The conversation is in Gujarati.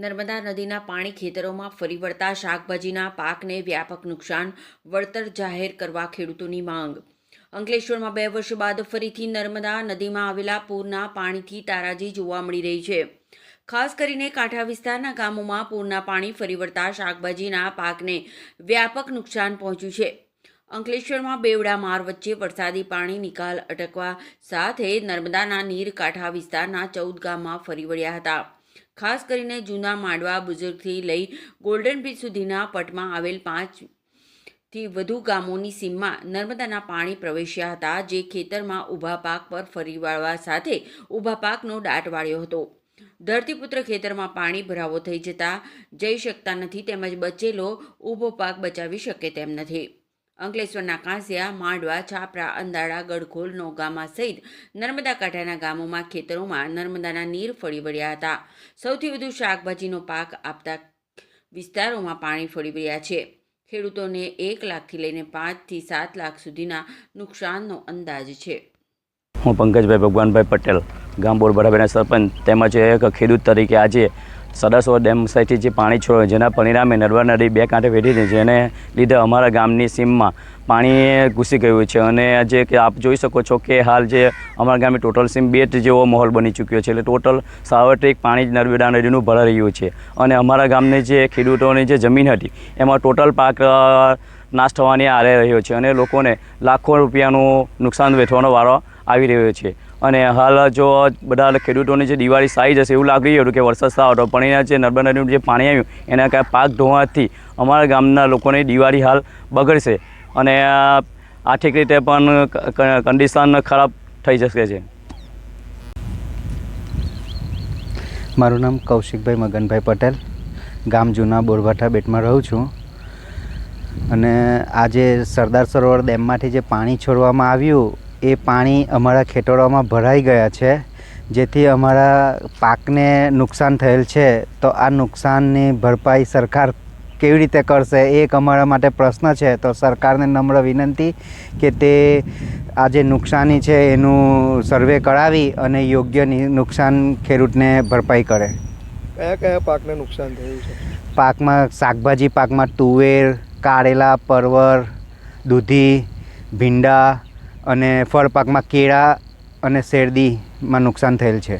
નર્મદા નદીના પાણી ખેતરોમાં ફરી વળતા શાકભાજીના પાકને વ્યાપક નુકસાન, વળતર જાહેર કરવા ખેડૂતોની માંગ। અંકલેશ્વરમાં 2 વર્ષ બાદ ફરીથી નર્મદા નદીમાં આવેલા પૂરના પાણીથી તારાજી જોવા મળી રહી છે। ખાસ કરીને કાંઠા વિસ્તારના ગામોમાં પૂરના પાણી ફરી વળતા શાકભાજીના પાકને વ્યાપક નુકસાન પહોંચ્યું છે। અંકલેશ્વરમાં બેવડા માર વચ્ચે વરસાદી પાણી નિકાલ અટકવા સાથે નર્મદાના નીર કાંઠા વિસ્તારના 14 ગામમાં ફરી વળ્યા હતા। ખાસ કરીને જૂના માંડવા બુઝુર્ગથી લઈ ગોલ્ડન બ્રિજ સુધીના પટમાં આવેલ 5થી વધુ ગામોની સીમમાં નર્મદાના પાણી પ્રવેશ્યા હતા, જે ખેતરમાં ઊભા પાક પર ફરી વળવા સાથે ઊભા પાકનો દાટ વાળ્યો હતો। ધરતીપુત્ર ખેતરમાં પાણી ભરાવો થઈ જતા જઈ શકતા નથી, તેમજ બચેલો ઊભો પાક બચાવી શકે તેમ નથી। અંકલેશ્વરના કાંસિયા, માંડવા, છાપરા, અંદાડા, ગડખોલ, નોગામા સહિત નર્મદા કાંઠાના ગામોમાં ખેતરોમાં નર્મદાના નીર ફરી વળ્યા હતા। સૌથી વધુ શાકભાજીનો પાક આપતા વિસ્તારોમાં પાણી ફરી વળ્યા છે। ખેડૂતોને 1 લાખથી લઈને 5 થી 7 લાખ સુધીના નુકસાનનો અંદાજ છે। હું પંકજભાઈ ભગવાનભાઈ પટેલ, ગામ બોરબરાભાઈના સરપંચ તેમજ એક ખેડૂત તરીકે આજે સદાસર ડેમ સાઈડથી જે પાણી છોડ્યું, જેના પરિણામે નર્મદા નદી 2 કાંઠે વહેતી છે, જેને લીધે અમારા ગામની સીમમાં પાણી ઘૂસી ગયું છે। અને જે કે આપ જોઈ શકો છો કે હાલ જે અમારા ગામની ટોટલ સીમ 2 જેવો માહોલ બની ચૂક્યો છે, એટલે ટોટલ સાર્વત્રિક પાણી નર્મદા નદીનું ભરાઈ રહ્યું છે। અને અમારા ગામની જે ખેડૂતોની જે જમીન હતી એમાં ટોટલ પાક નાશ થવાની આરે રહ્યો છે અને લોકોને લાખો રૂપિયાનું નુકસાન વેઠવાનો વારો આવી રહ્યો છે। અને હાલ જો બધા ખેડૂતોની જે દિવાળી સાઈ જશે એવું લાગી રહ્યું હતું કે વરસાદ સારો હતો, પણ એના જે નર્મદા નદીનું જે પાણી આવ્યું એના કારણે પાક ધોવાથી અમારા ગામના લોકોની દિવાળી હાલ બગડશે અને આર્થિક રીતે પણ કન્ડિશન ખરાબ થઈ જશે છે। મારું નામ કૌશિકભાઈ મગનભાઈ પટેલ, ગામ જૂના બોરભાઠા બેટમાં રહું છું। અને આજે સરદાર સરોવર ડેમમાંથી જે પાણી છોડવામાં આવ્યું એ પાણી અમારા ખેતરોમાં ભરાઈ ગયા છે, જેથી અમારા પાકને નુકસાન થયેલ છે। તો આ નુકસાનની ભરપાઈ સરકાર કેવી રીતે કરશે એ એક અમારા માટે પ્રશ્ન છે। તો સરકારને નમ્ર વિનંતી કે તે આ જે નુકસાની છે એનું સર્વે કરાવી અને યોગ્ય નુકસાન ખેડૂતને ભરપાઈ કરે। કયા પાકને નુકસાન થયું છે? પાકમાં શાકભાજી પાકમાં તુવેર, કારેલા, પરવર, દૂધી, ભીંડા અને ફળ પાકમાં કેળા અને શેરડીમાં નુકસાન થયેલ છે।